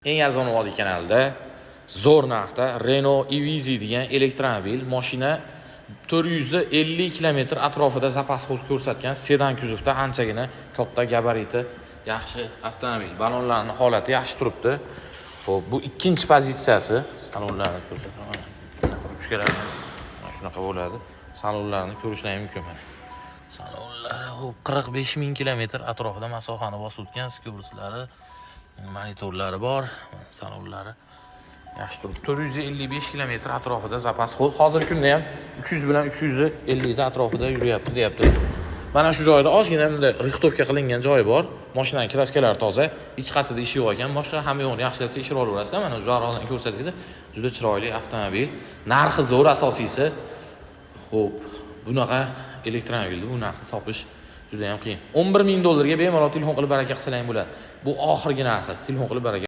Eng arzon vodiy kanalida zo'r narxda Renault Evizi degan elektromobil mashina 450 km atrofida zapas ko'rsatgan sedan kuzovda anchagina katta gabariti yaxshi avtomobil. Balonlarning holati yaxshi turibdi. Xo'p, bu ikkinchi pozitsiyasi. Salonlarni ko'rsataman. Ruchkalar mana shunaqa bo'ladi. Salonlarni ko'rishingiz mumkin. Salonlari 45 ming kilometr atrofida masofani bosib o'tgan, skubruslari, monitorlari bor, salonlari yaxshi turibdi. 455 km atrofida zapas. Hozirgi kunda ham 300 bilan 350 ta atrofida yuryapti, deyapti. Mana shu joyda ozgina rixtovka qilingan joyi bor. Mashinaning kraskalari toza, ich qatida ishi yo'q ekan. Boshqa hamma yo'qni yaxshilab tekshirib olaverasizlar. Mana uzoqroqdan ko'rsatildi. Juda chiroyli avtomobil. Narxi zo'r asosiysi. Xo'p, bunaqa elektromobilni bu narxda topish juda ham qiyin. $11 ming bemalol telefon qilib baraka qilsang bo'ladi. Bu oxirgi narxi. Telefon qilib baraka